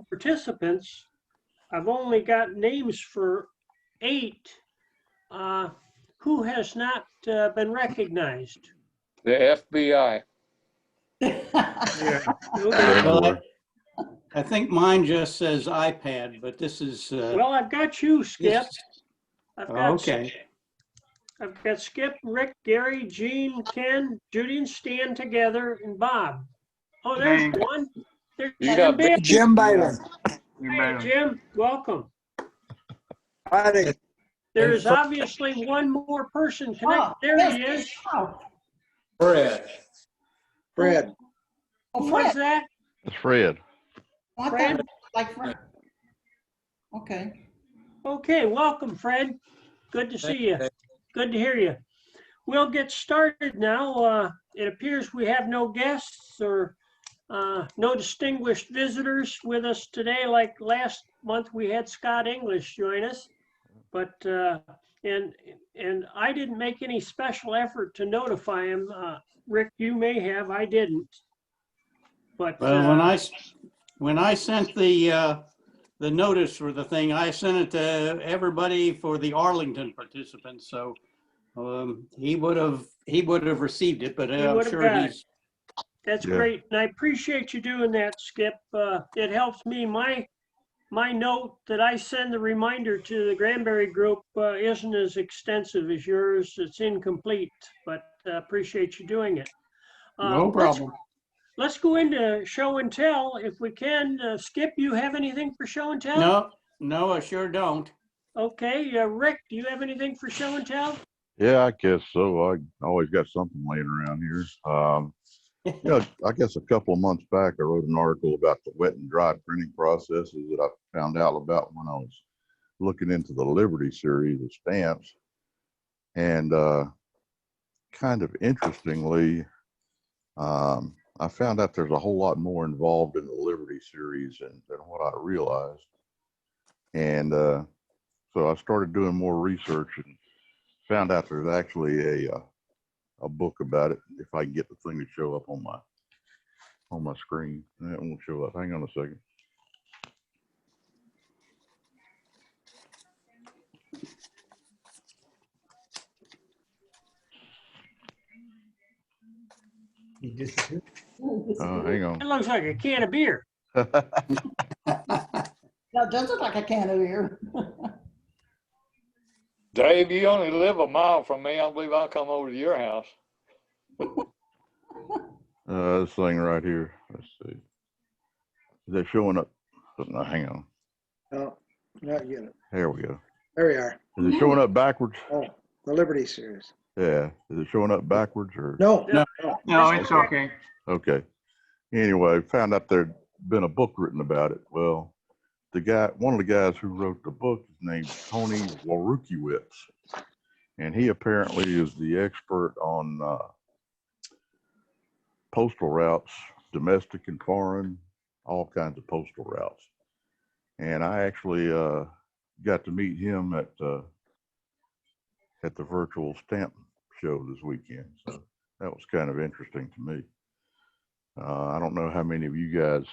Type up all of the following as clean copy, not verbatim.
participants. I've only got names for 8. Who has not been recognized? The FBI. Okay. Well, I think mine just says iPad, but this is. Well, I've got you, Skip. I've got Okay. I've got Skip, Rick, Gary, Gene, Ken, Judy, and Stan together, and Bob. Oh, there's Thanks. one. There's You Jim got Bailey. Jim Byron. Hey, Jim, welcome. Howdy. There is obviously one more person connected. There he is. Fred. Fred. Oh, Who was Fred. that? It's Fred. I thought Fred? it was like Fred. Okay. Okay, welcome, Fred. Good to see you. Good to hear you. We'll get started now. It appears we have no guests or no distinguished visitors with us today. Like last month, we had Scott English join us, but and I didn't make any special effort to notify him. Rick, you may have. I didn't. But Well, when I sent the notice for the thing, I sent it to everybody for the Arlington participants. So he would have received it, but I'm would've sure got he's. that's Yeah. great, and I appreciate you doing that, Skip. It helps me. My note that I send the reminder to the Granbury group isn't as extensive as yours. It's incomplete, but appreciate you doing it. No problem. Let's go into show and tell if we can. Skip, you have anything for show and tell? No, I sure don't. Okay, Rick, do you have anything for show and tell? Yeah, I guess so. I always got something laying around here. I guess a couple of months back, I wrote an article about the wet and dry printing processes that I found out about when I was looking into the Liberty series of stamps. And kind of interestingly, I found out there's a whole lot more involved in the Liberty series than what I realized. And so I started doing more research and found out there's actually a book about it. If I can get the thing to show up on my screen, it won't show up. Hang on a second. Hang on. It looks like a can of beer. That does look like a can of beer. Dave, you only live a mile from me. I believe I'll come over to your house. This thing right here. Let's see. Is that showing up? No, hang on. No, not yet. There we go. There we are. Is it showing up backwards? Oh, the Liberty series. Yeah. Is it showing up backwards or? No. No, it's okay. Okay. Anyway, found out there'd been a book written about it. Well, one of the guys who wrote the book is named Tony Warukiewicz, and he apparently is the expert on postal routes, domestic and foreign, all kinds of postal routes. And I actually got to meet him at the virtual stamp show this weekend. So that was kind of interesting to me. I don't know how many of you guys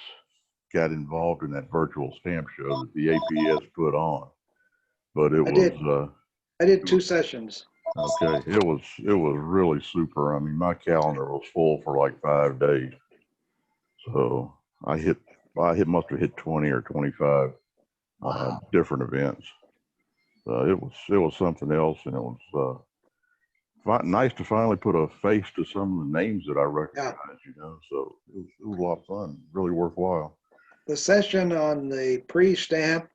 got involved in that virtual stamp show that the APS put on, but I did 2 sessions. Okay, it was really super. I mean, my calendar was full for like 5 days, so I must have hit 20 or 25 different events. It was something else, and it was nice to finally put a face to some of the names that I recognize. So it was a lot of fun, really worthwhile. The session on the pre-stamp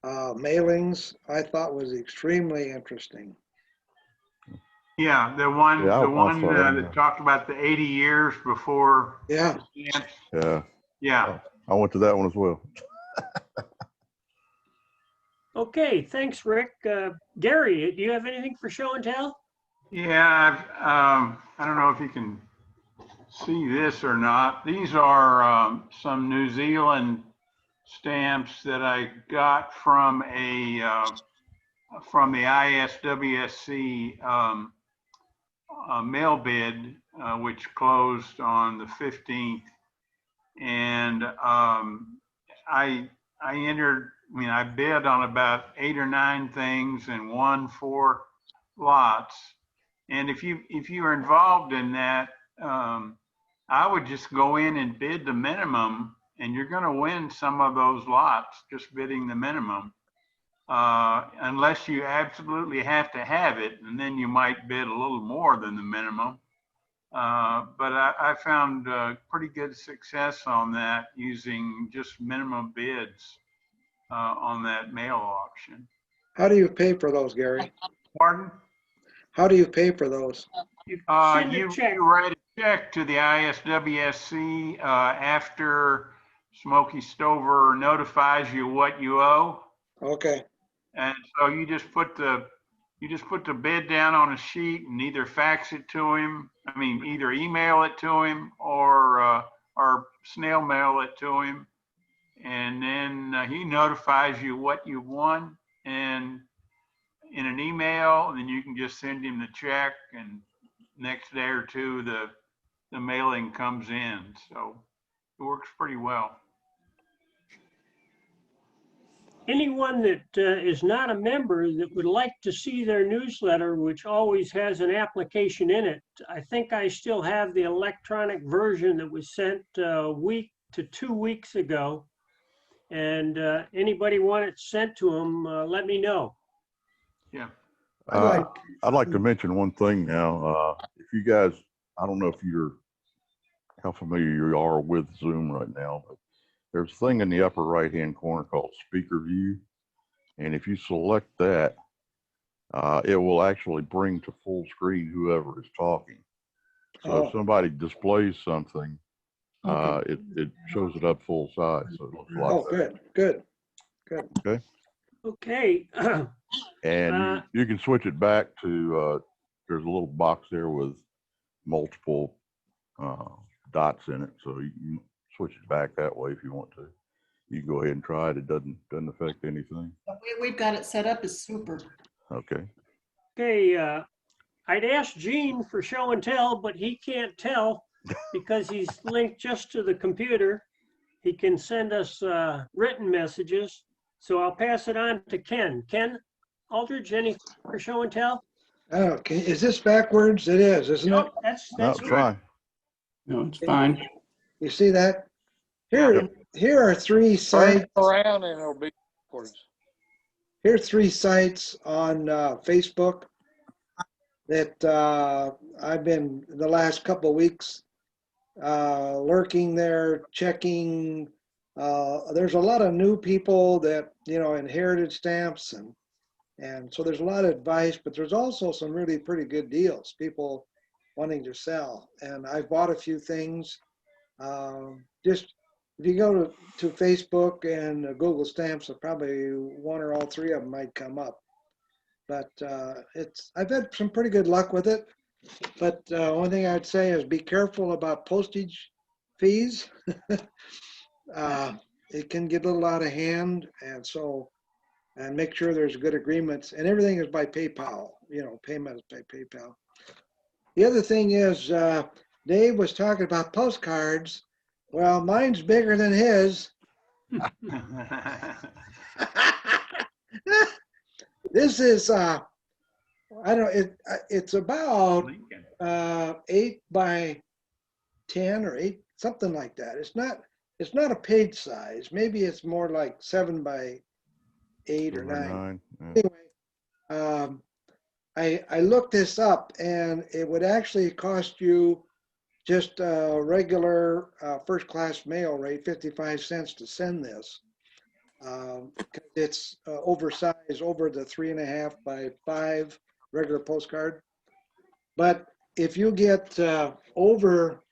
mailings I thought was extremely interesting. Yeah, the one that talked about the 80 years before. Yeah. Stamps. Yeah. I went to that one as well. Okay, thanks, Rick. Gary, do you have anything for show and tell? Yeah, I don't know if you can see this or not. These are some New Zealand stamps that I got from from the ISWSC mail bid, which closed on the 15th. And I entered, I mean, I bid on about 8 or 9 things and won 4 lots. And if you are involved in that, I would just go in and bid the minimum, and you're going to win some of those lots just bidding the minimum. Unless you absolutely have to have it, and then you might bid a little more than the minimum. But I found pretty good success on that using just minimum bids on that mail auction. How do you pay for those, Gary? Pardon? How do you pay for those? You send a You check. write a check to the ISWSC after Smoky Stover notifies you what you owe. Okay, And so you just put the bid down on a sheet and either fax it to him. I mean, either email it to him or snail mail it to him. And then he notifies you what you won and in an email, and then you can just send him the check, and next day or two, the mailing comes in. So it works pretty well. Anyone that is not a member that would like to see their newsletter, which always has an application in it, I think I still have the electronic version that was sent a week to 2 weeks ago. And anybody want it sent to them, let me know. Yeah. I'd like to mention one thing now. If you guys, I don't know if how familiar you are with Zoom right now, but there's a thing in the upper right-hand corner called Speaker View. And if you select that, it will actually bring to full screen whoever is talking. So if somebody displays something, it shows it up full size. So it looks a lot better. good. Okay. Okay. And you can switch it back to, there's a little box there with multiple dots in it. So you can switch it back that way if you want to. You can go ahead and try it. It doesn't affect anything. We've got it set up as super. Okay. Okay, I'd asked Gene for show and tell, but he can't tell because he's linked just to the computer. He can send us written messages. So I'll pass it on to Ken. Ken Aldridge, any for show and tell? Okay, is this backwards? It is, isn't it? No, that's No, it's good. fine. No, it's fine. You see that? Here are 3 Turn sites. it around and it'll be backwards. Here are 3 sites on Facebook that I've been the last couple of weeks lurking there, checking. There's a lot of new people that, inherited stamps, and so there's a lot of advice, but there's also some really pretty good deals, people wanting to sell. And I bought a few things. Just if you go to Facebook and Google Stamps, probably 1 or all 3 of them might come up. But I've had some pretty good luck with it. But one thing I'd say is be careful about postage fees. It can get a little out of hand, and make sure there's good agreements. And everything is by PayPal. Payment is by PayPal. The other thing is, Dave was talking about postcards. Well, mine's bigger than his. This is, I don't know, it's about 8 by 10 or 8, something like that. It's not a page size. Maybe it's more like 7 by 8 or 9. Yeah. Anyway, I looked this up, and it would actually cost you just a regular first-class mail rate, 55 cents to send this. It's oversized, over the 3.5 by 5 regular postcard. But if you get over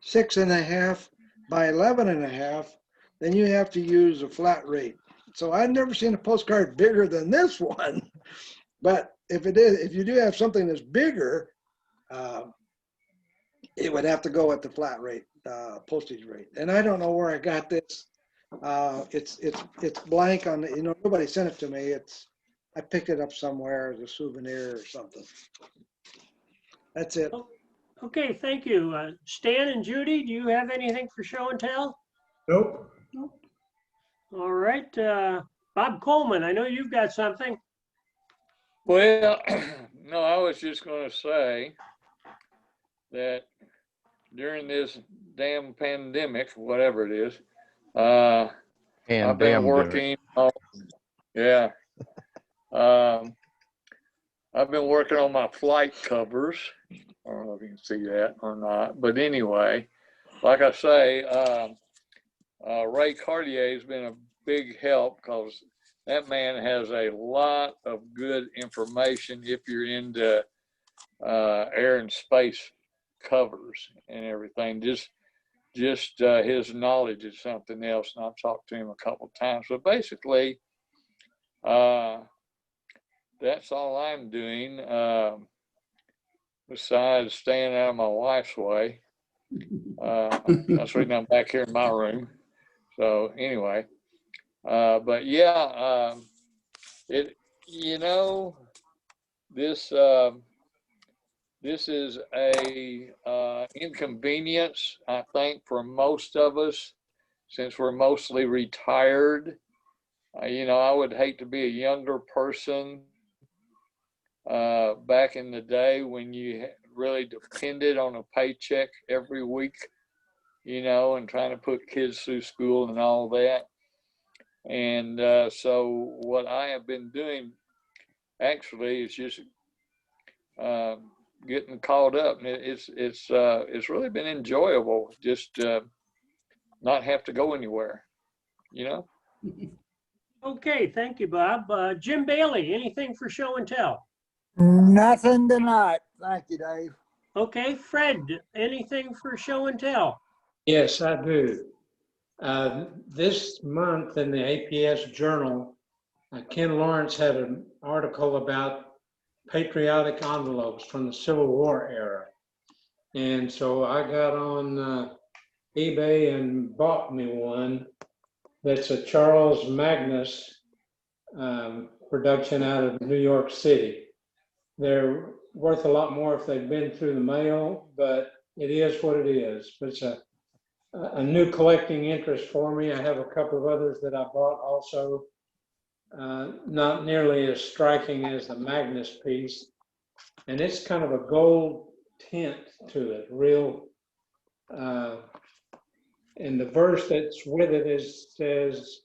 6.5 by 11.5, then you have to use a flat rate. So I've never seen a postcard bigger than this one. But if you do have something that's bigger, it would have to go at the flat rate, postage rate. And I don't know where I got this. It's blank on the, nobody sent it to me. I picked it up somewhere as a souvenir or something. That's it. Okay, thank you. Stan and Judy, do you have anything for show and tell? Nope. All right, Bob Coleman, I know you've got something. Well, no, I was just going to say that during this damn pandemic, whatever it is, I've been working on, yeah. I've been working on my flight covers. I don't know if you can see that or not, but anyway, like I say, Ray Cartier has been a big help because that man has a lot of good information if you're into air and space covers and everything. Just his knowledge is something else, and I've talked to him a couple of times. But basically, that's all I'm doing. Besides staying out of my wife's way. That's the reason I'm back here in my room. So anyway, but yeah, this is a inconvenience, I think, for most of us, since we're mostly retired. I would hate to be a younger person back in the day when you really depended on a paycheck every week, and trying to put kids through school and all that. And so what I have been doing actually is just getting caught up, and it's really been enjoyable just not have to go anywhere, Okay, thank you, Bob. Jim Bailey, anything for show and tell? Nothing tonight. Thank you, Dave. Okay, Fred, anything for show and tell? Yes, I do. This month in the APS Journal, Ken Lawrence had an article about patriotic envelopes from the Civil War era. And so I got on eBay and bought me one that's a Charles Magnus production out of New York City. They're worth a lot more if they've been through the mail, but it is what it is. But it's a new collecting interest for me. I have a couple of others that I bought also, not nearly as striking as the Magnus piece. And it's kind of a gold tint to it, real. And the verse that's with it says,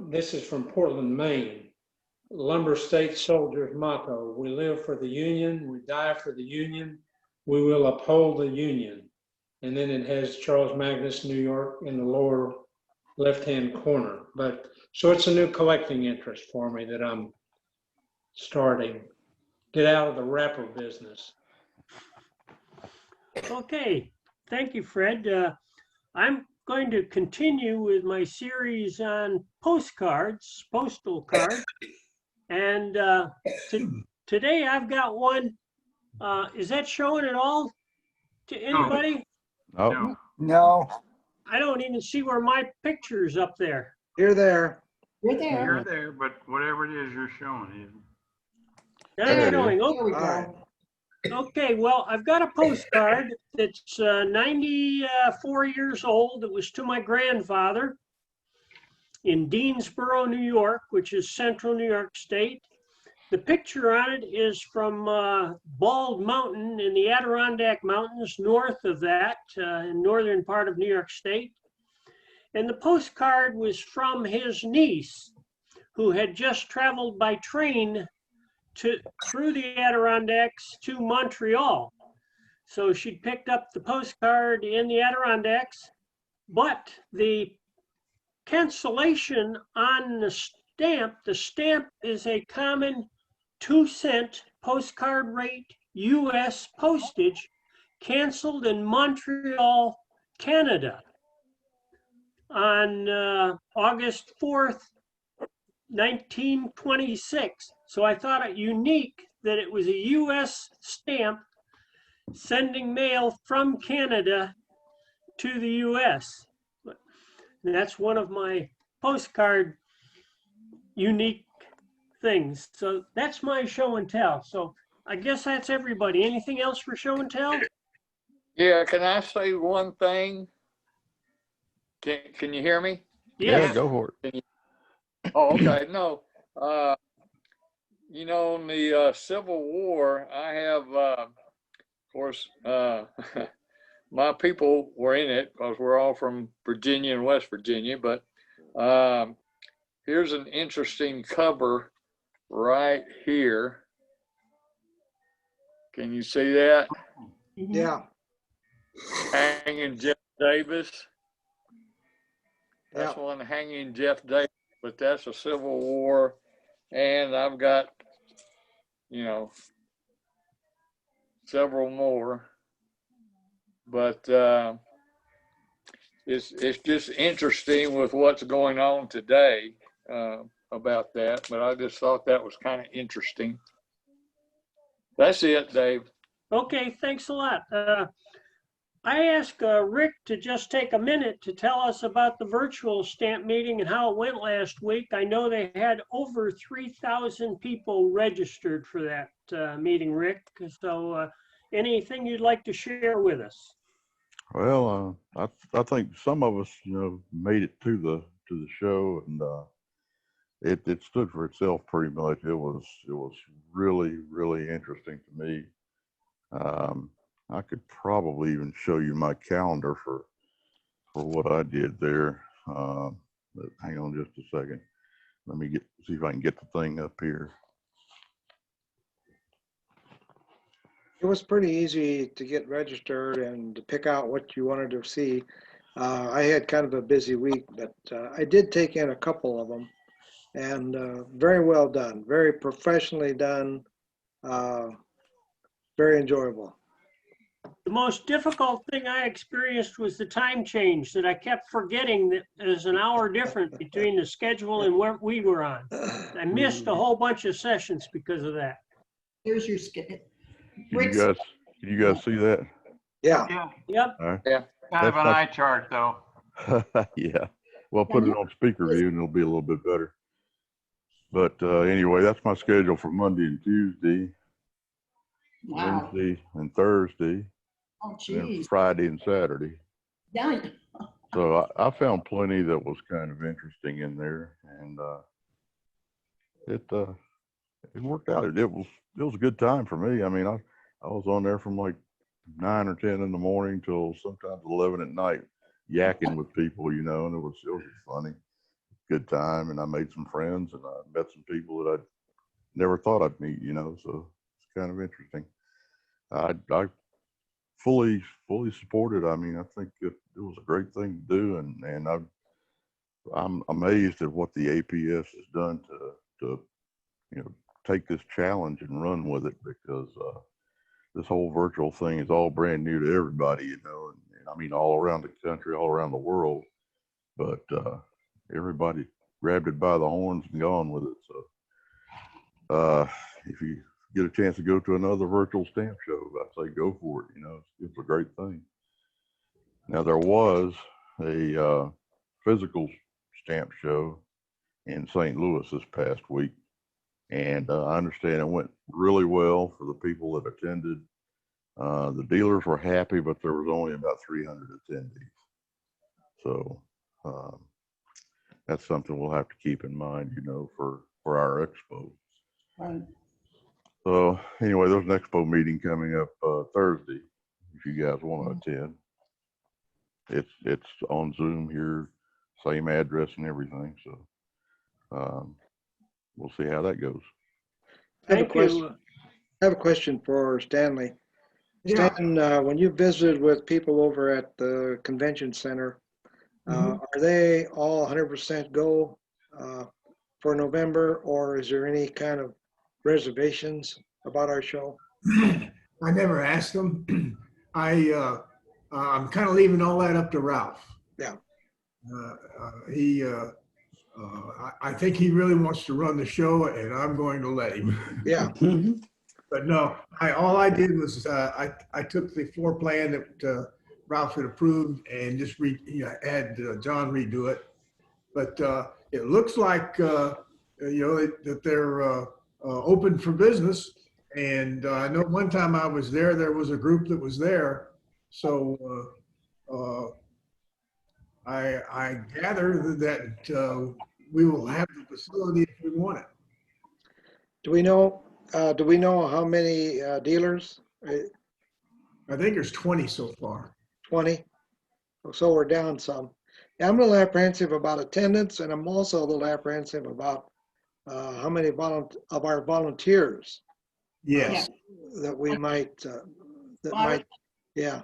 this is from Portland, Maine. Lumber State Soldiers motto: we live for the Union, we die for the Union, we will uphold the Union. And then it has Charles Magnus, New York, in the lower left-hand corner. But so it's a new collecting interest for me that I'm starting. Get out of the wrapper business. Okay, thank you, Fred. I'm going to continue with my series on postcards, postal cards. And today I've got one. Is that showing at all to anybody? Oh, No. I don't even see where my picture's up there. You're there. You're there. You're there, but whatever it is you're showing is. That's There it showing. is. Here we All right. go. Okay, well, I've got a postcard that's 94 years old. It was to my grandfather in Deansboro, New York, which is central New York State. The picture on it is from Bald Mountain in the Adirondack Mountains, north of that, in northern part of New York State. And the postcard was from his niece, who had just traveled by train through the Adirondacks to Montreal. So she'd picked up the postcard in the Adirondacks, but the cancellation on the stamp is a common 2-cent postcard rate US postage, canceled in Montreal, Canada on August 4th, 1926. So I thought it unique that it was a US stamp sending mail from Canada to the US. That's one of my postcard unique things. So that's my show and tell. So I guess that's everybody. Anything else for show and tell? Yeah, can I say one thing? Can you hear me? Yeah, Yes. go for it. Oh, okay. No, you know, in the Civil War, I have, of course, my people were in it because we're all from Virginia and West Virginia. But here's an interesting cover right here. Can you see that? Yeah, Hanging Jeff Davis. yeah. That's one hanging Jeff Davis, but that's a Civil War. And I've got, you know, several more. But it's just interesting with what's going on today about that. But I just thought that was kind of interesting. That's it, Dave. Okay, thanks a lot. I asked Rick to just take a minute to tell us about the virtual stamp meeting and how it went last week. I know they had over 3,000 people registered for that meeting, Rick. So anything you'd like to share with us? Well, I think some of us, you know, made it to the show, and it stood for itself pretty much. It was really, really interesting to me. I could probably even show you my calendar for what I did there. But hang on just a second. Let me see if I can get the thing up here. It was pretty easy to get registered and to pick out what you wanted to see. I had kind of a busy week, but I did take in a couple of them, and very well done, very professionally done, very enjoyable. The most difficult thing I experienced was the time change that I kept forgetting that there's an hour difference between the schedule and where we were on. I missed a whole bunch of sessions because of that. Here's your skit. Can you guys see that? Yeah, Yeah, Yep. All right. kind of an eye chart though. Yeah. Well, put it on speaker view and it'll be a little bit better. But anyway, that's my schedule for Monday and Tuesday, Wow. Wednesday and Thursday, Oh, and then geez. Friday and Saturday. Yeah. So I found plenty that was kind of interesting in there, and it worked out. It was a good time for me. I mean, I was on there from like 9 or 10 in the morning till sometimes 11 at night, yakking with people, you know, and it was funny, good time, and I made some friends, and I met some people that I never thought I'd meet, you know. So it's kind of interesting. I fully support it. I mean, I think it was a great thing to do, and I'm amazed at what the APS has done to you know, take this challenge and run with it, because this whole virtual thing is all brand new to everybody, you know, and I mean all around the country, all around the world, but everybody grabbed it by the horns and gone with it. So if you get a chance to go to another virtual stamp show, I say go for it. You know, it's a great thing. Now, there was a physical stamp show in St. Louis this past week, and I understand it went really well for the people that attended. The dealers were happy, but there was only about 300 attendees. So that's something we'll have to keep in mind, you know, for our expo. Right. So anyway, there's an expo meeting coming up Thursday. If you guys want to attend, it's on Zoom here, same address and everything. So we'll see how that goes. Thank you. I have a question for Stanley. Yeah. Stan, when you visited with people over at the convention center, are they all 100% go for November, or is there any kind of reservations about our show? I never asked them. I'm kind of leaving all that up to Ralph. Yeah. I think he really wants to run the show, and I'm going to let him. Yeah. But no, all I did was I took the floor plan that Ralph had approved and just had John redo it. But it looks like that they're open for business. And I know one time I was there was a group that was there. So I gather that we will have the facility if we want it. Do we know how many dealers? I think there's 20 so far. 20? So we're down some. I'm a little apprehensive about attendance, and I'm also a little apprehensive about how many of our volunteers Yes. that we might, yeah.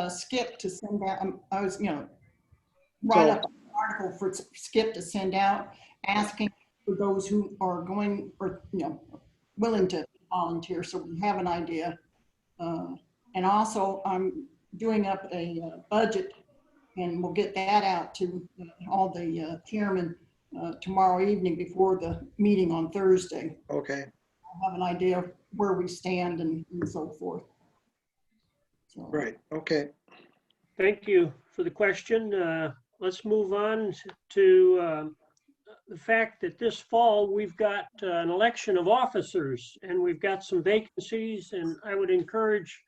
Skip to send out, I was, write up an article for Skip to send out, asking for those who are going or, willing to volunteer, so we have an idea. And also I'm doing up a budget, and we'll get that out to all the chairmen tomorrow evening before the meeting on Thursday. Okay. I'll have an idea of where we stand and so forth. So. Right. Okay. Thank you for the question. Let's move on to the fact that this fall we've got an election of officers, and we've got some vacancies, and I would encourage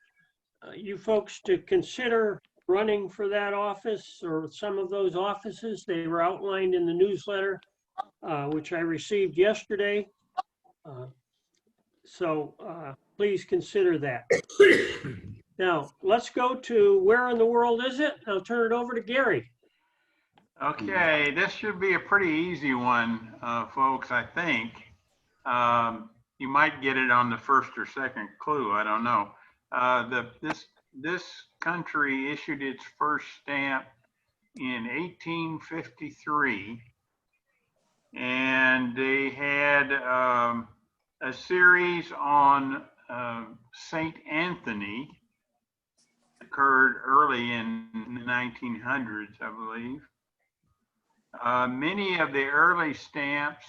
you folks to consider running for that office or some of those offices. They were outlined in the newsletter, which I received yesterday. So please consider that. Now, let's go to where in the world is it? I'll turn it over to Gary. Okay, this should be a pretty easy one, folks, I think. You might get it on the first or second clue, I don't know. This country issued its first stamp in 1853, and they had a series on St. Anthony, occurred early in the 1900s, I believe. Many of the early stamps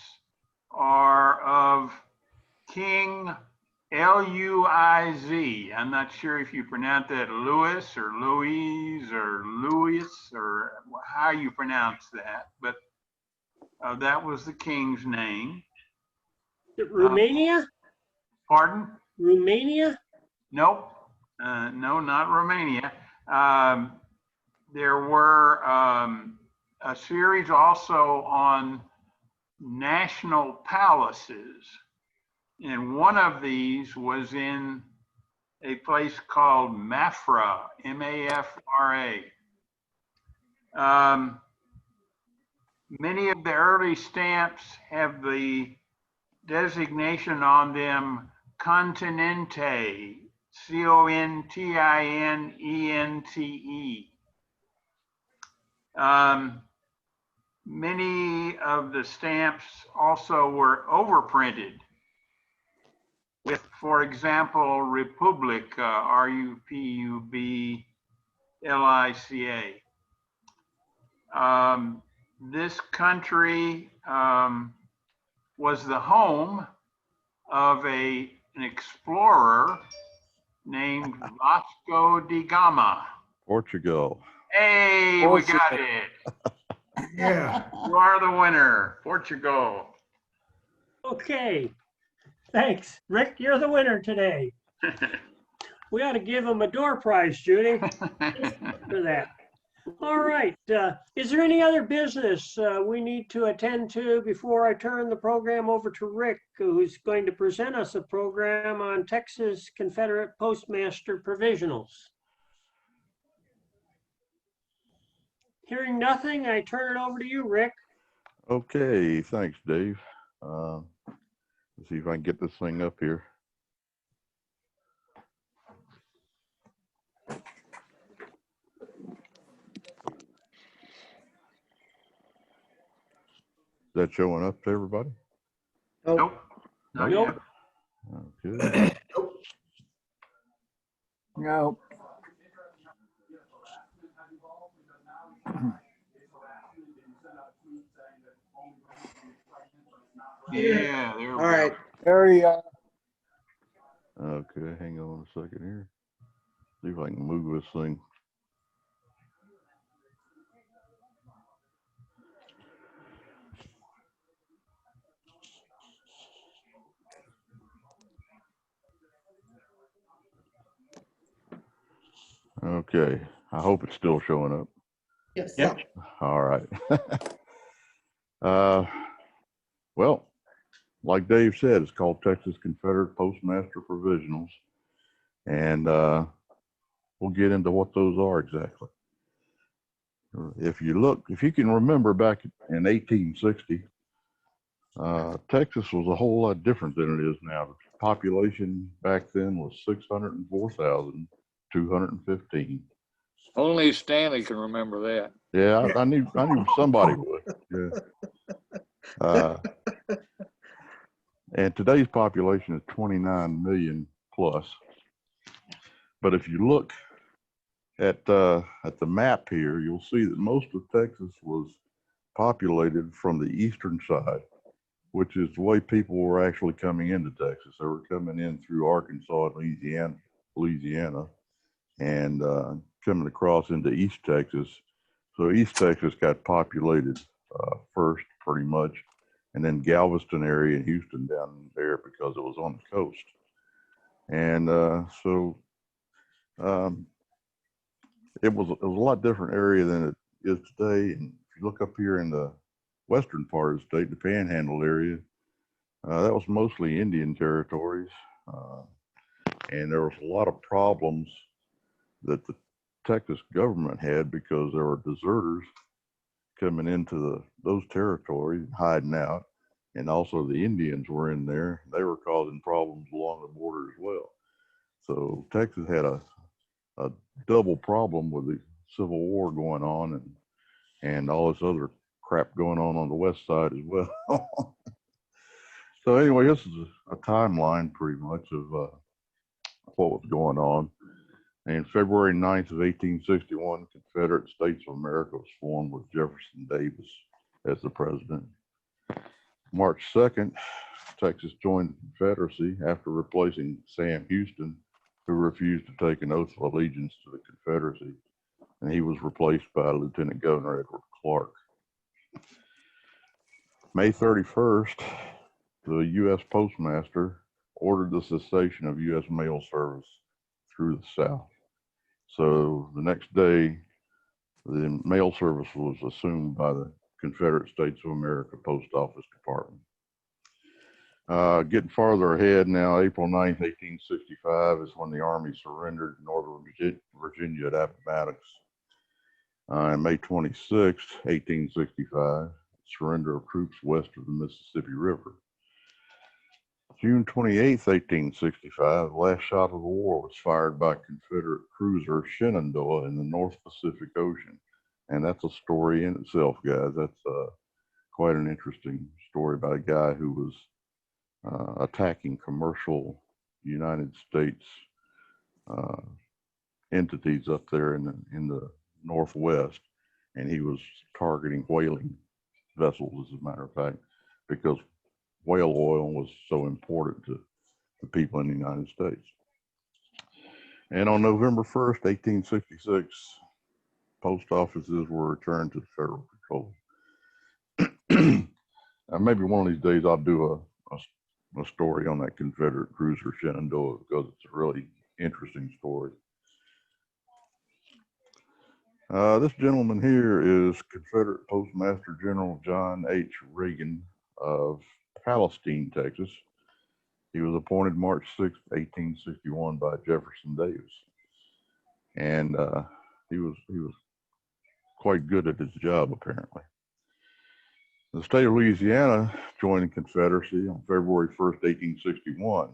are of King L-U-I-Z. I'm not sure if you pronounce that Louis or Louise or Louis or how you pronounce that, but that was the king's name. Romania? Pardon? Romania? Nope. No, not Romania. There were a series also on national palaces. And one of these was in a place called Mafra, M-A-F-R-A. Many of the early stamps have the designation on them Continente, C-O-N-T-I-N-E-N-T-E. Many of the stamps also were overprinted with, for example, Republica, R-U-P-U-B-L-I-C-A. This country was the home of an explorer named Vasco da Gama. Portugal. Hey, we got it. Yeah. You are the winner, Portugal. Okay. Thanks. Rick, you're the winner today. We ought to give him a door prize, Judy, for that. All right. Is there any other business we need to attend to before I turn the program over to Rick, who's going to present us a program on Texas Confederate Postmaster Provisionals? Hearing nothing, I turn it over to you, Rick. Okay, thanks, Dave. Let's see if I can get this thing up here. Is that showing up to everybody? Nope. Not Nope. yet. Okay. No. Yeah, there we All go. right. There you are. Okay, hang on a second here. See if I can move this thing. Okay, I hope it's still showing up. Yes. Yep. All right. Well, like Dave said, it's called Texas Confederate Postmaster Provisionals. And we'll get into what those are exactly. If you can remember back in 1860, Texas was a whole lot different than it is now. The population back then was 604,215. Only Stanley can remember that. Yeah, I knew somebody would. Yeah. And today's population is 29 million plus. But if you look at the map here, you'll see that most of Texas was populated from the eastern side, which is the way people were actually coming into Texas. They were coming in through Arkansas and Louisiana, and coming across into East Texas. So East Texas got populated first, pretty much, and then Galveston area and Houston down there because it was on the coast. And it was a lot different area than it is today. And if you look up here in the western part of the state, the Panhandle area, that was mostly Indian territories, and there was a lot of problems that the Texas government had because there were deserters coming into those territories, hiding out, and also the Indians were in there. They were causing problems along the border as well. So Texas had a double problem with the Civil War going on and all this other crap going on the west side as well. So anyway, this is a timeline pretty much of what was going on. And February 9th of 1861, Confederate States of America was formed with Jefferson Davis as the president. March 2nd, Texas joined the Confederacy after replacing Sam Houston, who refused to take an oath of allegiance to the Confederacy, and he was replaced by Lieutenant Governor Edward Clark. May 31st, the U.S. Postmaster ordered the cessation of U.S. mail service through the South. So the next day, the mail service was assumed by the Confederate States of America Post Office Department. Getting farther ahead now, April 9th, 1865 is when the Army surrendered Northern Virginia at Appomattox. And May 26th, 1865, surrender of troops west of the Mississippi River. June 28th, 1865, the last shot of the war was fired by Confederate cruiser Shenandoah in the North Pacific Ocean. And that's a story in itself, guys. That's quite an interesting story about a guy who was attacking commercial United States entities up there in the Northwest. And he was targeting whaling vessels, as a matter of fact, because whale oil was so important to the people in the United States. And on November 1st, 1866, post offices were returned to federal control. Maybe one of these days I'll do a story on that Confederate cruiser Shenandoah because it's a really interesting story. This gentleman here is Confederate Postmaster General John H. Reagan of Palestine, Texas. He was appointed March 6, 1861 by Jefferson Davis. And he was quite good at his job, apparently. The state of Louisiana joined the Confederacy on February 1st, 1861.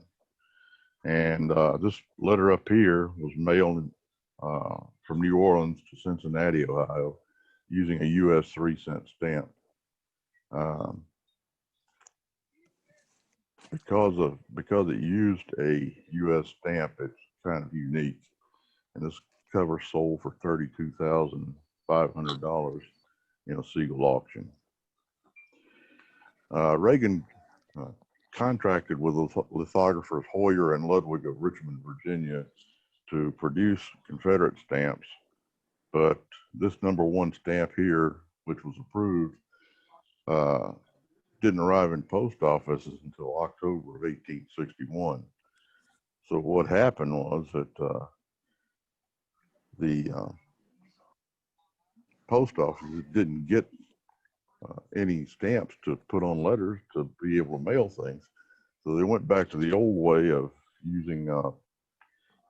And this letter up here was mailed from New Orleans to Cincinnati, Ohio, using a U.S. 3-cent stamp. Because it used a U.S. stamp, it's kind of unique. And this cover sold for $32,500 in a Siegel auction. Reagan contracted with lithographers Hoyer and Ludwig of Richmond, Virginia, to produce Confederate stamps, but this #1 stamp here, which was approved, didn't arrive in post offices until October of 1861. So what happened was that the post offices didn't get any stamps to put on letters to be able to mail things. So they went back to the old way of using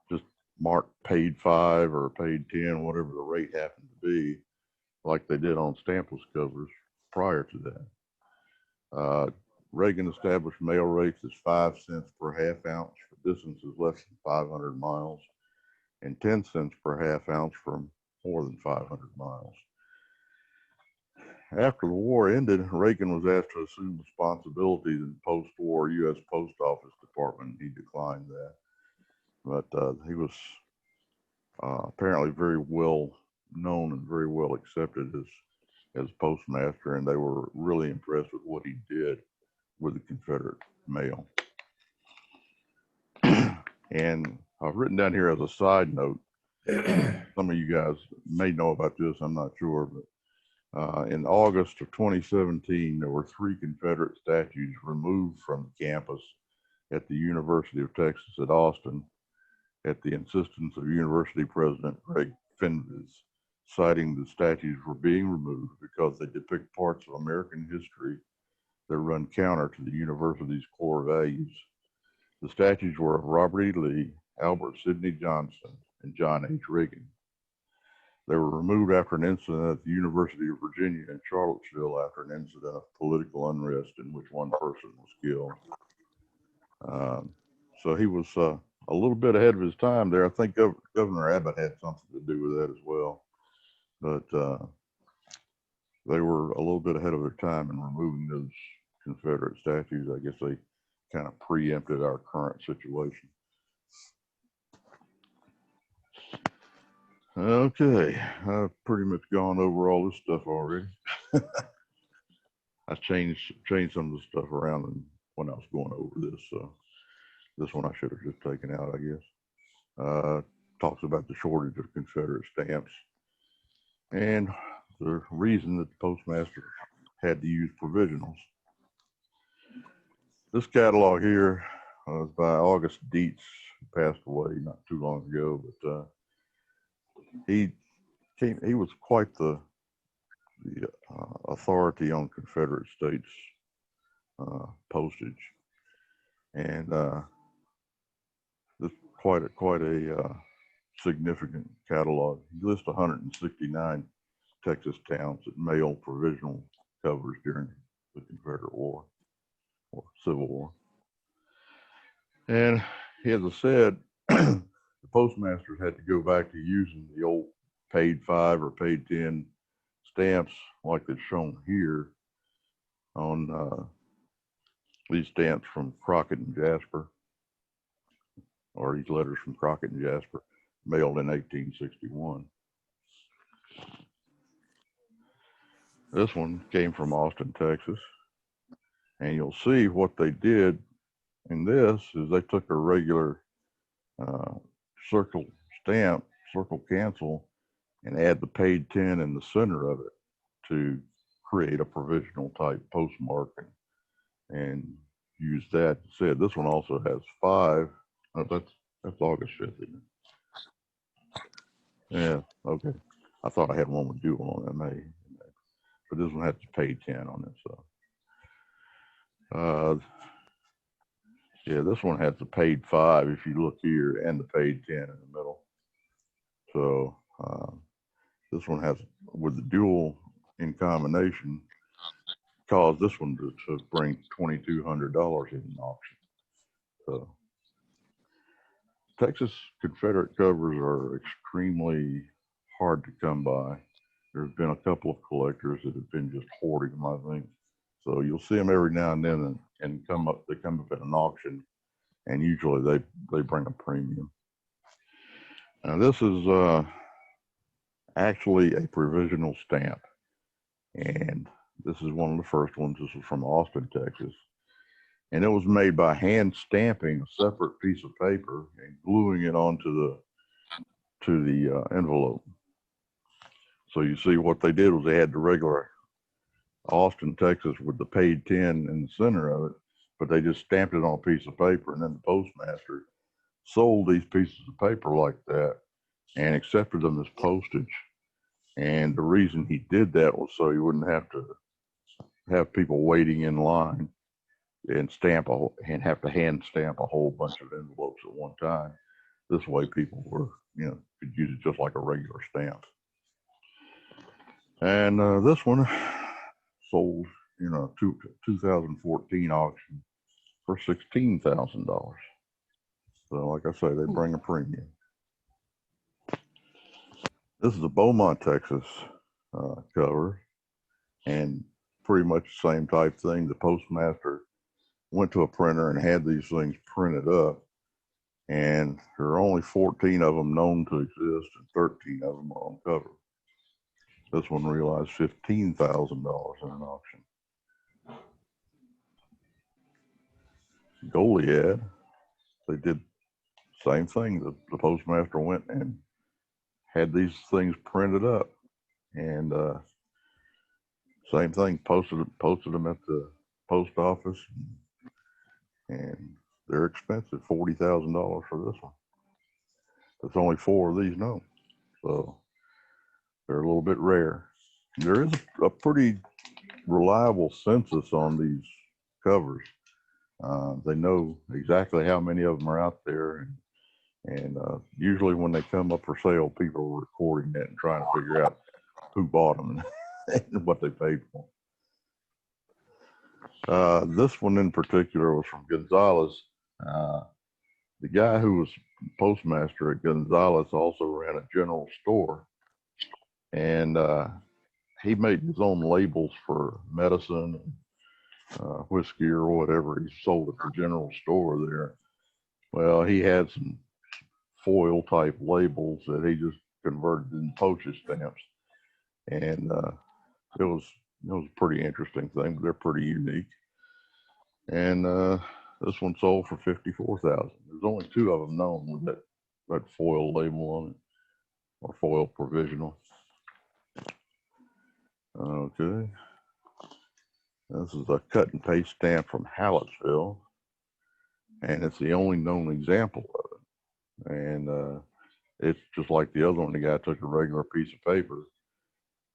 just mark paid 5 or paid 10, whatever the rate happened to be, like they did on stampless covers prior to that. Reagan established mail rates as 5 cents per half ounce for distances less than 500 miles and 10 cents per half ounce from more than 500 miles. After the war ended, Reagan was asked to assume responsibilities in post-war U.S. Post Office Department. He declined that, but he was apparently very well known and very well accepted as postmaster, and they were really impressed with what he did with the Confederate mail. And I've written down here as a side note, some of you guys may know about this, I'm not sure, but in August of 2017, there were 3 Confederate statues removed from the campus at the University of Texas at Austin at the insistence of University President Greg Fenves, citing the statues were being removed because they depict parts of American history that run counter to the university's core values. The statues were of Robert E. Lee, Albert Sidney Johnston, and John H. Reagan. They were removed after an incident at the University of Virginia in Charlottesville after an incident of political unrest in which one person was killed. So he was a little bit ahead of his time there. I think Governor Abbott had something to do with that as well. But they were a little bit ahead of their time in removing those Confederate statues. I guess they kind of preempted our current situation. Okay, I've pretty much gone over all this stuff already. I changed some of the stuff around when I was going over this. So this one I should have just taken out, I guess. Talks about the shortage of Confederate stamps and the reason that the postmaster had to use provisionals. This catalog here was by August Dietz, who passed away not too long ago, but he was quite the authority on Confederate States postage, and this quite a significant catalog. He lists 169 Texas towns that mailed provisional covers during the Confederate War or Civil War. And as I said, the postmasters had to go back to using the old paid 5 or paid 10 stamps like it's shown here on these stamps from Crockett and Jasper, or these letters from Crockett and Jasper, mailed in 1861. This one came from Austin, Texas. And you'll see what they did in this is they took a regular circle stamp, circle cancel, and add the paid 10 in the center of it to create a provisional type postmark and use that. Said this one also has 5. Oh, that's August 5th, isn't it? Yeah, okay. I thought I had one with Jewel on it, May, but this one has paid 10 on it. So, yeah, this one has the paid 5 if you look here, and the paid 10 in the middle. So this one has, with the dual in combination, caused this one to bring $2,200 in an auction. So Texas Confederate covers are extremely hard to come by. There's been a couple of collectors that have been just hoarding them, I think. So you'll see them every now and then, and they come up at an auction, and usually they bring a premium. Now this is actually a provisional stamp, and this is one of the first ones. This is from Austin, Texas, and it was made by hand stamping a separate piece of paper and gluing it onto the envelope. So you see what they did was they had the regular Austin, Texas with the paid 10 in the center of it, but they just stamped it on a piece of paper, and then the postmaster sold these pieces of paper like that and accepted them as postage And the reason he did that was so he wouldn't have to have people waiting in line and have to hand stamp a whole bunch of envelopes at one time. This way people were, could use it just like a regular stamp. And this one sold, 2014 auction for $16,000. So like I say, they bring a premium. This is a Beaumont, Texas cover, and pretty much the same type thing. The Postmaster went to a printer and had these things printed up, and there are only 14 of them known to exist, and 13 of them are on cover. This one realized $15,000 in an auction. Goliad, they did the same thing. The Postmaster went and had these things printed up, and same thing, posted them at the post office, and they're expensive, $40,000 for this one. There's only 4 of these known, so they're a little bit rare. There is a pretty reliable census on these covers. They know exactly how many of them are out there, and usually when they come up for sale, people are recording it and trying to figure out who bought them and what they paid for. This one in particular was from Gonzales. The guy who was postmaster at Gonzales also ran a general store, and he made his own labels for medicine, whiskey or whatever. He sold at the general store there. Well, he had some foil type labels that he just converted into postage stamps, and it was a pretty interesting thing. But they're pretty unique. And this one sold for $54,000. There's only 2 of them known with that foil label on it, or foil provisional. Okay. This is a cut and paste stamp from Hallettsville, and it's the only known example of it. And it's just like the other one. The guy took a regular piece of paper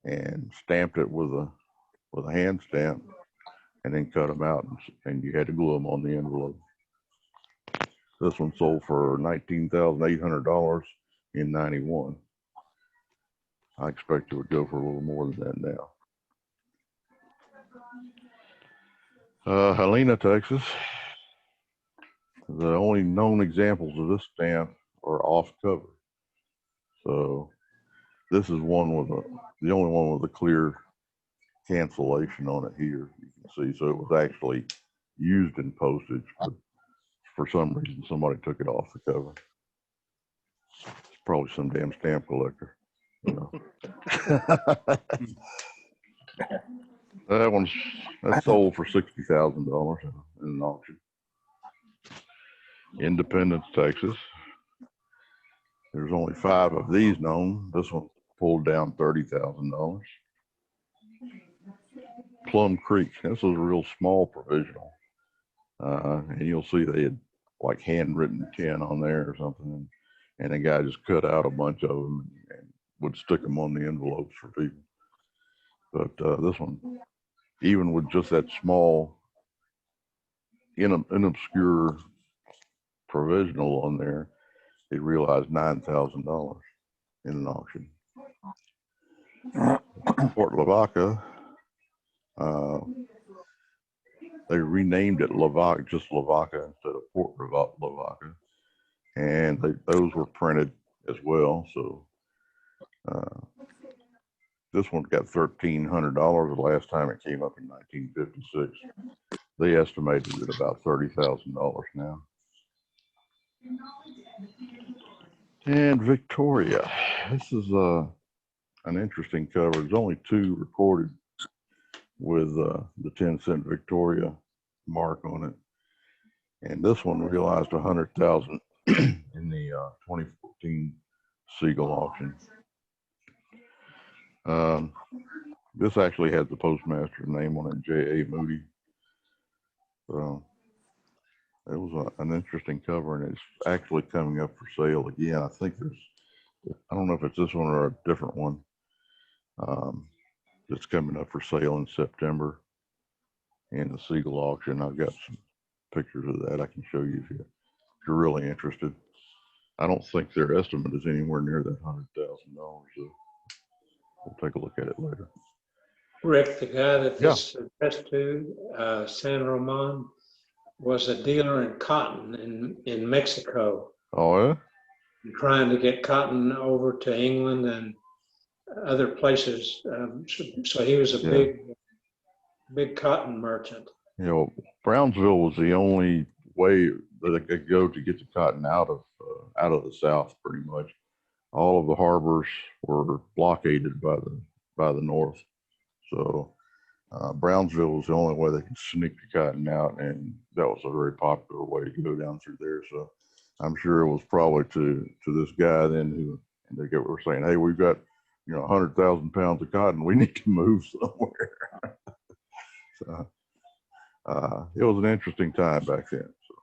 and stamped it with a hand stamp, and then cut them out, and you had to glue them on the envelope. This one sold for $19,800 in '91. I expect it would go for a little more than that now. Helena, Texas. The only known examples of this stamp are off cover. So this is the only one with a clear cancellation on it here. You can see, so it was actually used in postage, but for some reason somebody took it off the cover. It's probably some damn stamp collector. That sold for $60,000 in an auction. Independence, Texas. There's only 5 of these known. This one pulled down $30,000. Plum Creek. This was a real small provisional, and you'll see they had like handwritten 10 on there or something, and the guy just cut out a bunch of them and would stick them on the envelopes for people. But this one, even with just that small, inobscure provisional on there, it realized $9,000 in an auction. Port Lavaca, they renamed it just Lavaca instead of Port Lavaca, and those were printed as well. So this one got $1,300 the last time it came up in 1956. They estimated it about $30,000 now. And Victoria, this is an interesting cover. There's only 2 recorded with the 10-cent Victoria mark on it, and this one realized $100,000 in the 2014 Siegel auction. This actually has the postmaster's name on it, J.A. Moody. So it was an interesting cover, and it's actually coming up for sale again. I think I don't know if it's this one or a different one, It's coming up for sale in September in the Siegel auction. I've got some pictures of that I can show you if you're really interested. I don't think their estimate is anywhere near that $100,000. So we'll take a look at it later. Rick, the guy that Yeah. this addressed to, San Roman, was a dealer in cotton in Mexico, Oh, yeah? trying to get cotton over to England and other places. So he was a Yeah. big cotton merchant. You know, Brownsville was the only way that it could go to get the cotton out of the South, pretty much. All of the harbors were blockaded by the North. So Brownsville was the only way they could sneak the cotton out, and that was a very popular way to go down through there. So I'm sure it was probably to this guy then who they were saying, hey, we've got 100,000 pounds of cotton. We need to move somewhere. So it was an interesting time back then. So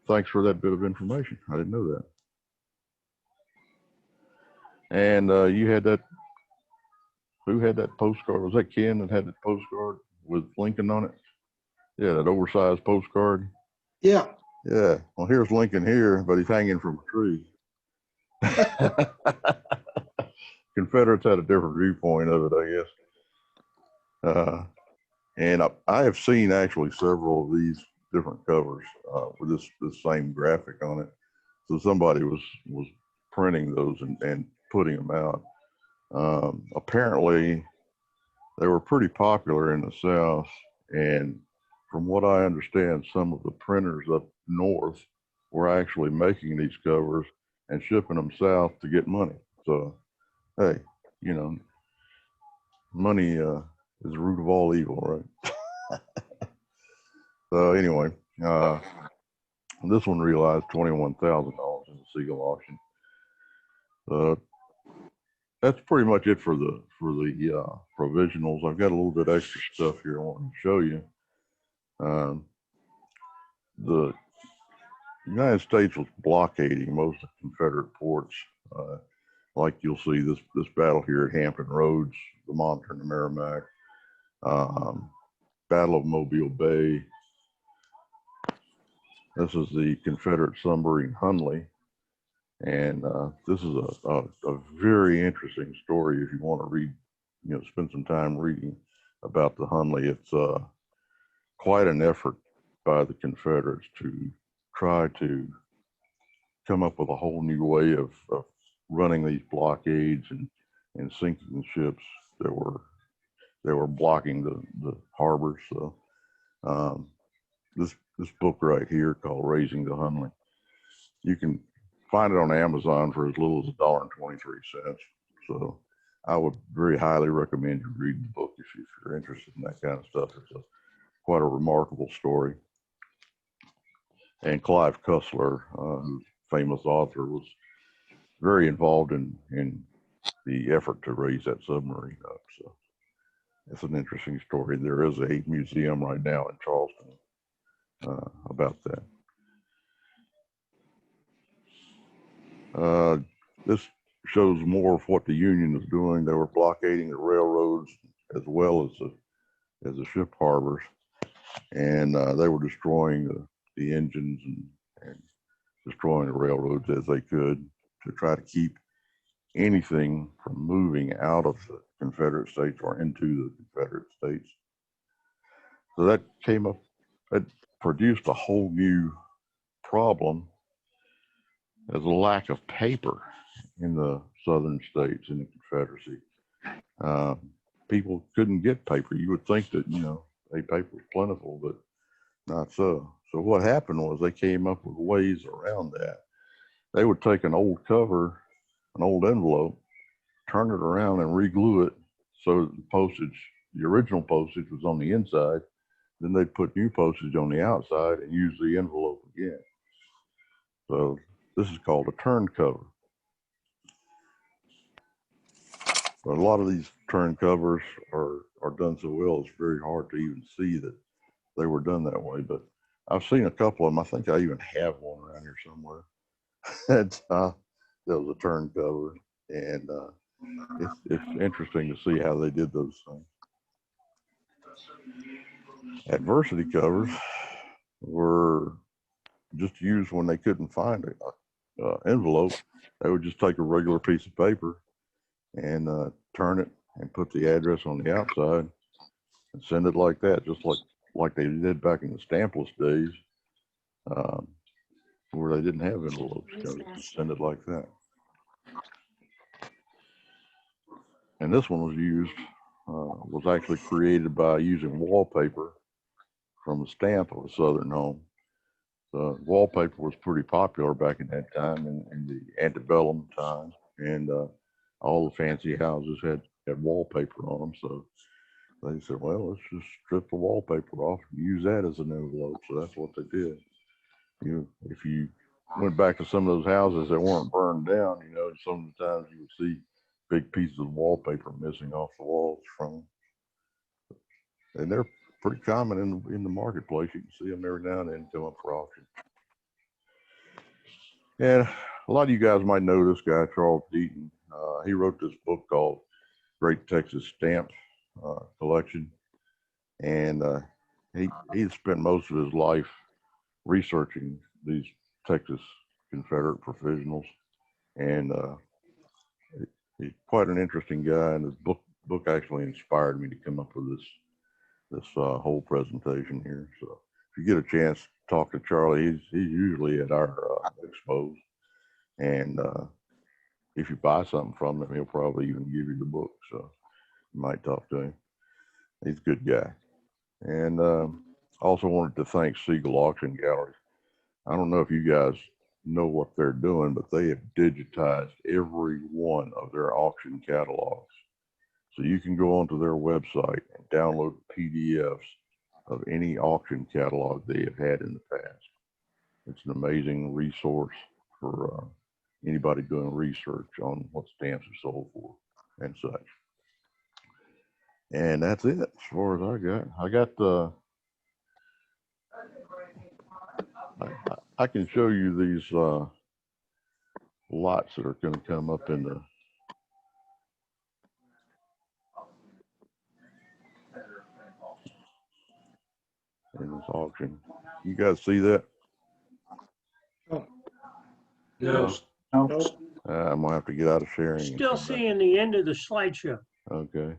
thanks for that bit of information. I didn't know that. And you had that. Who had that postcard? Was that Ken that had that postcard with Lincoln on it? Yeah, that oversized postcard. Yeah. Yeah. Well, here's Lincoln here, but he's hanging from a tree. Confederates had a different viewpoint of it, I guess. And I have seen actually several of these different covers with this same graphic on it. So somebody was printing those and putting them out. Apparently, they were pretty popular in the South, and from what I understand, some of the printers up north were actually making these covers and shipping them south to get money. So, hey, money is the root of all evil, right? So anyway, this one realized $21,000 in the Siegel auction. That's pretty much it for the provisionals. I've got a little bit extra stuff here I want to show you. The United States was blockading most of the Confederate ports. Like you'll see this battle here at Hampton Roads, the Monitor and the Merrimack, Battle of Mobile Bay. This is the Confederate submarine Hunley. And this is a very interesting story if you want to read, spend some time reading about the Hunley. It's quite an effort by the Confederates to try to come up with a whole new way of running these blockades and sinking the ships that were blocking the harbors. So this book right here called Raising the Hunley, you can find it on Amazon for as little as $1.23. So I would very highly recommend you read the book if you're interested in that kind of stuff. It's quite a remarkable story. And Clive Cussler, who's a famous author, was very involved in the effort to raise that submarine up. So it's an interesting story. There is a museum right now in Charleston about that. This shows more of what the Union was doing. They were blockading the railroads as well as the ship harbors, and they were destroying the engines and destroying the railroads as they could to try to keep anything from moving out of the Confederate States or into the Confederate States. So that produced a whole new problem as a lack of paper in the southern states in the Confederacy. People couldn't get paper. You would think that, paper was plentiful, but not so. So what happened was they came up with ways around that. They would take an old cover, an old envelope, turn it around and re-glue it so that the original postage was on the inside. Then they'd put new postage on the outside and use the envelope again. So this is called a turn cover. But a lot of these turn covers are done so well, it's very hard to even see that they were done that way. But I've seen a couple of them. I think I even have one around here somewhere. That was a turn cover. And it's interesting to see how they did those things. Adversity covers were just used when they couldn't find an envelope. They would just take a regular piece of paper and turn it and put the address on the outside and send it like that, just like they did back in the stampless days, where they didn't have envelopes. They would just send it like that. And this one was actually created by using wallpaper from a stamp of a Southern home. The wallpaper was pretty popular back in that time, in the antebellum time, and all the fancy houses had wallpaper on them. So they said, well, let's just strip the wallpaper off and use that as an envelope. So that's what they did. If you went back to some of those houses that weren't burned down, some of the times you would see big pieces of wallpaper missing off the walls from them. And they're pretty common in the marketplace. You can see them every now and then come up for auction. And a lot of you guys might know this guy, Charles Deaton. He wrote this book called Great Texas Stamp Collection. And he spent most of his life researching these Texas Confederate Provisionals. And he's quite an interesting guy. And his book actually inspired me to come up with this whole presentation here. So if you get a chance to talk to Charlie, he's usually at our expos, and if you buy something from him, he'll probably even give you the book. So you might talk to him. He's a good guy. And also wanted to thank Siegel Auction Galleries. I don't know if you guys know what they're doing, but they have digitized every one of their auction catalogs. So you can go onto their website and download PDFs of any auction catalog they have had in the past. It's an amazing resource for anybody doing research on what stamps are sold for and such. And that's it as far as I got. I can show you these lots that are going to come up in this auction. You guys see that? No, Nope. I'm gonna have to get out of sharing. and still come back. seeing the end of the slideshow. Okay.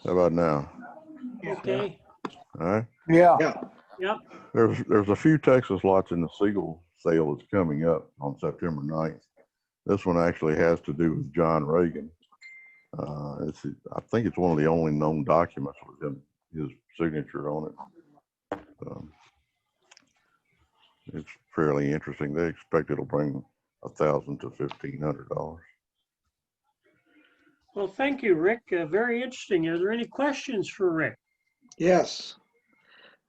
How about now? Okay, All right. Yeah. Yeah. yep, There's a few Texas lots in the Siegel sale that's coming up on September 9th. This one actually has to do with John Reagan. I think it's one of the only known documents with his signature on it. It's fairly interesting. They expect it'll bring $1,000 to $1,500. well, thank you, Rick. Very interesting. Are there any questions for Rick? Yes.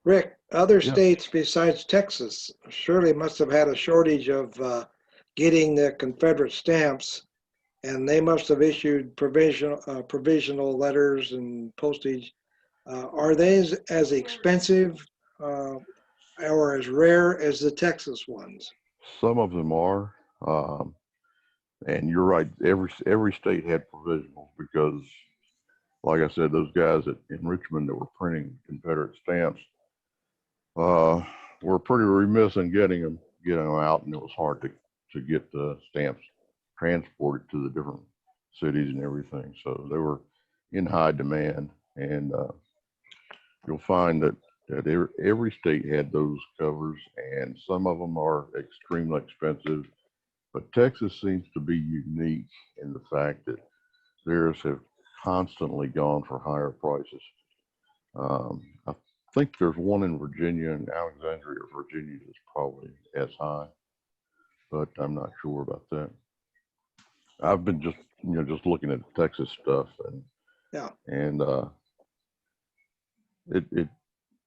Rick, other Yeah. states besides Texas surely must have had a shortage of getting the Confederate stamps, and they must have issued provisional letters and postage. Are they as expensive or as rare as the Texas ones? Some of them are, and you're right. Every state had provisionals because, like I said, those guys in Richmond that were printing Confederate stamps were pretty remiss in getting them out, and it was hard to get the stamps transported to the different cities and everything. So they were in high demand, and you'll find that every state had those covers, and some of them are extremely expensive. But Texas seems to be unique in the fact that theirs have constantly gone for higher prices. I think there's one in Virginia, in Alexandria, Virginia, that's probably as high, but I'm not sure about that. I've been just looking at Texas stuff, and Yeah. and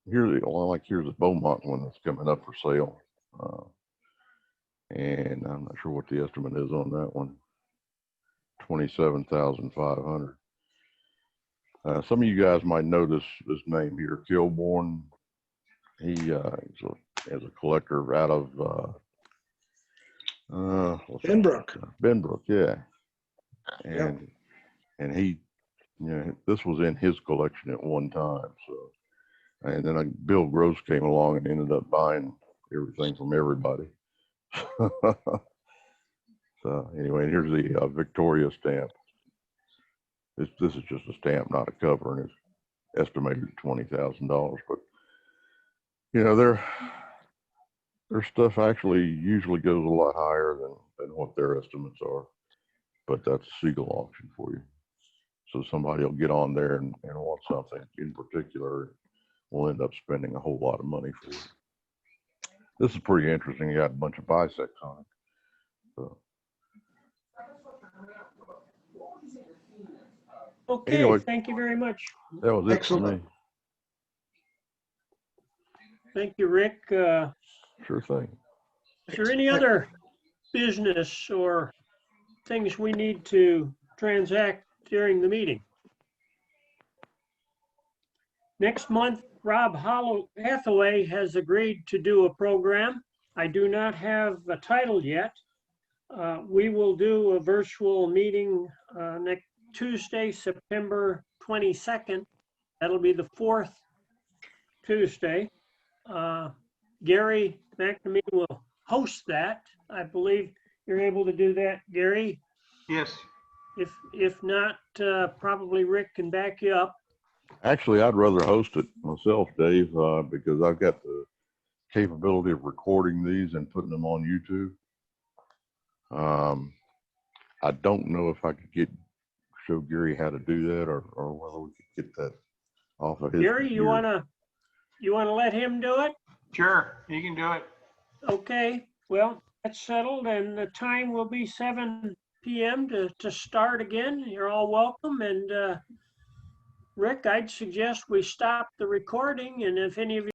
here's a Beaumont one that's coming up for sale, and I'm not sure what the estimate is on that one. $27,500. Some of you guys might know this name here, Kilbourne he is a collector out of Benbrook. Benbrook, yeah. Yep. And he, this was in his collection at one time. So, and then Bill Gross came along and ended up buying everything from everybody. So anyway, here's the Victoria stamp. This is just a stamp, not a cover, and it's estimated at $20,000. But their stuff actually usually goes a lot higher than what their estimates are. But that's a Siegel auction for you. So somebody will get on there and want something in particular, will end up spending a whole lot of money for it. This is pretty interesting. You got a bunch of bisects on it. So. Okay, Anyway, thank you very much. that was it Excellent. for me. Thank you, Rick. Sure thing. Is there any other business or things we need to transact during the meeting? Next month, Rob Hathaway has agreed to do a program. I do not have a title yet. We will do a virtual meeting next Tuesday, September 22nd. That'll be the fourth Tuesday. Gary McNamee will host that. I believe you're able to do that, Gary. Yes. If not, probably Rick can back you up. Actually, I'd rather host it myself, Dave, because I've got the capability of recording these and putting them on YouTube. I don't know if I could show Gary how to do that, or whether we could get that off of his Gary, you computer. wanna let him do it? Sure, you can do it. Okay, well, that's settled, and the time will be 7 p.m. to start again. You're all welcome, and Rick, I'd suggest we stop the recording, and if any of you